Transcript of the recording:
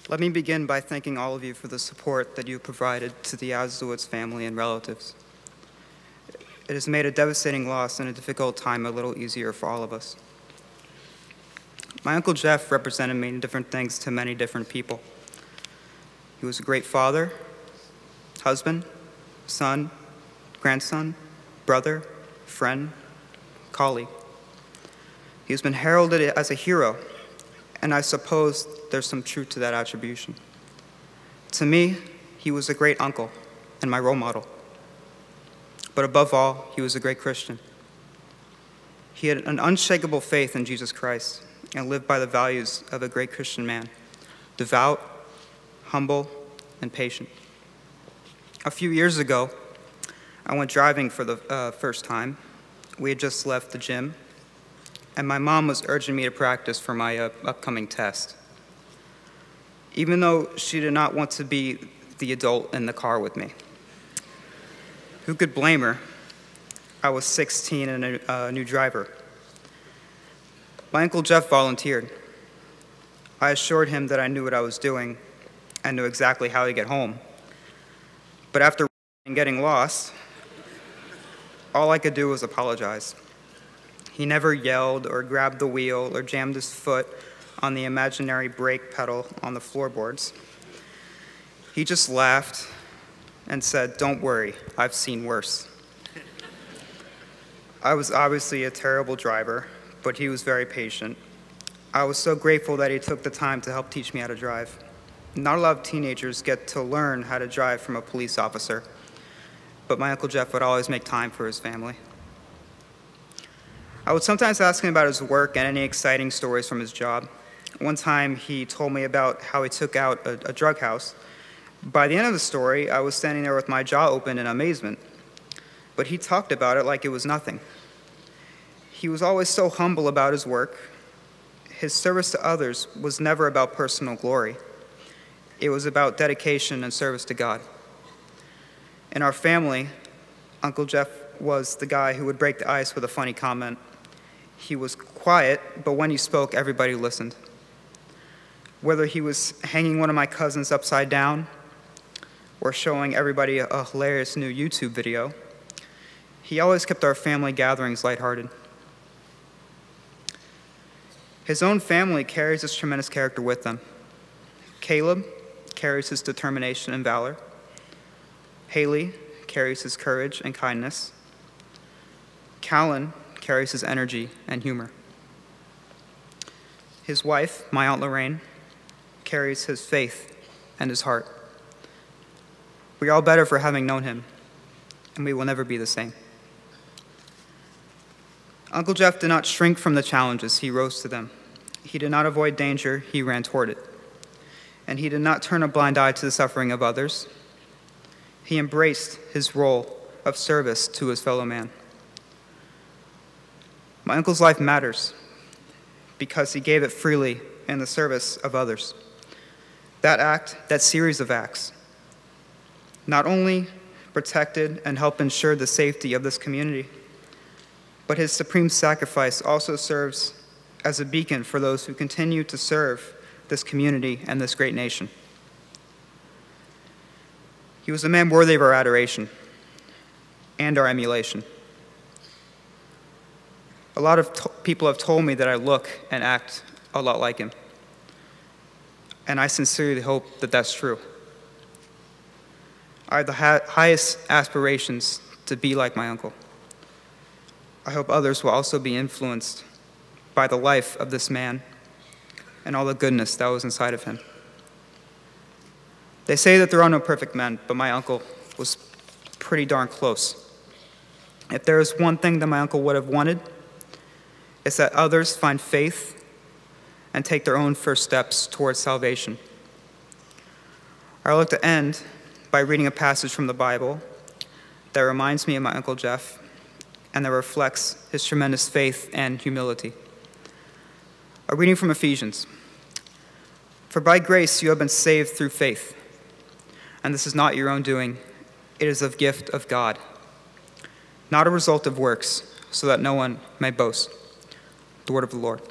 Let me begin by thanking all of you for the support that you provided to the Yaslowitz family and relatives. It has made a devastating loss and a difficult time a little easier for all of us. My Uncle Jeff represented many different things to many different people. He was a great father, husband, son, grandson, brother, friend, colleague. He has been heralded as a hero, and I suppose there's some truth to that attribution. To me, he was a great uncle and my role model. But above all, he was a great Christian. He had an unshakable faith in Jesus Christ and lived by the values of a great Christian man: devout, humble, and patient. A few years ago, I went driving for the first time. We had just left the gym, and my mom was urging me to practice for my upcoming test. Even though she did not want to be the adult in the car with me. Who could blame her? I was 16 and a new driver. My Uncle Jeff volunteered. I assured him that I knew what I was doing and knew exactly how to get home. But after getting lost, all I could do was apologize. He never yelled or grabbed the wheel or jammed his foot on the imaginary brake pedal on the floorboards. He just laughed and said, "Don't worry, I've seen worse." I was obviously a terrible driver, but he was very patient. I was so grateful that he took the time to help teach me how to drive. Not a lot of teenagers get to learn how to drive from a police officer, but my Uncle Jeff would always make time for his family. I would sometimes ask him about his work and any exciting stories from his job. One time, he told me about how he took out a drug house. By the end of the story, I was standing there with my jaw open in amazement, but he talked about it like it was nothing. He was always so humble about his work. His service to others was never about personal glory. It was about dedication and service to God. In our family, Uncle Jeff was the guy who would break the ice with a funny comment. He was quiet, but when he spoke, everybody listened. Whether he was hanging one of my cousins upside down or showing everybody a hilarious new YouTube video, he always kept our family gatherings lighthearted. His own family carries this tremendous character with them. Caleb carries his determination and valor. Haley carries his courage and kindness. Callan carries his energy and humor. His wife, my Aunt Lorraine, carries his faith and his heart. We are all better for having known him, and we will never be the same. Uncle Jeff did not shrink from the challenges, he rose to them. He did not avoid danger, he ran toward it. And he did not turn a blind eye to the suffering of others. He embraced his role of service to his fellow man. My uncle's life matters because he gave it freely in the service of others. That act, that series of acts, not only protected and helped ensure the safety of this community, but his supreme sacrifice also serves as a beacon for those who continue to serve this community and this great nation. He was a man worthy of our adoration and our emulation. A lot of people have told me that I look and act a lot like him, and I sincerely hope that that's true. I have the highest aspirations to be like my uncle. I hope others will also be influenced by the life of this man and all the goodness that was inside of him. They say that there are no perfect men, but my uncle was pretty darn close. If there is one thing that my uncle would have wanted, it's that others find faith and take their own first steps towards salvation. I would like to end by reading a passage from the Bible that reminds me of my Uncle Jeff and that reflects his tremendous faith and humility. A reading from Ephesians. "For by grace you have been saved through faith, and this is not your own doing, it is a gift of God, not a result of works, so that no one may boast." The word of the Lord.